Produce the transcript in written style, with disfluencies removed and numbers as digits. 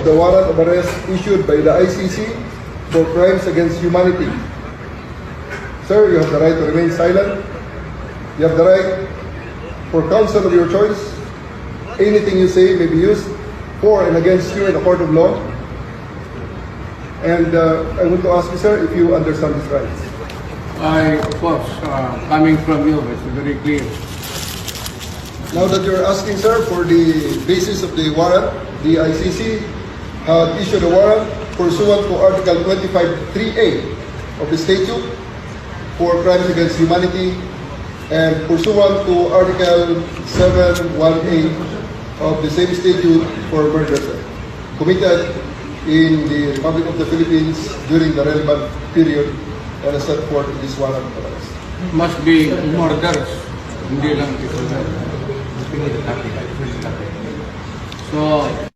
of the warrant of arrest issued by the ICC for crimes against humanity. Sir, you have the right to remain silent. You have the right for counsel of your choice. Anything you say may be used for and against you in a court of law. And I want to ask you, sir, if you understand these rights. Of course, coming from you, it's very clear. Now that you're asking, sir, for the basis of the warrant, the ICC had issued a warrant pursuant to Article 25(3)(a) of the statute for crimes against humanity and pursuant to Article 7(1)(a) of the same statute for murder, sir, committed in the Republic of the Philippines during the relevant period and as set forth in this warrant of arrest. Must be murders, hindi lang ito. So,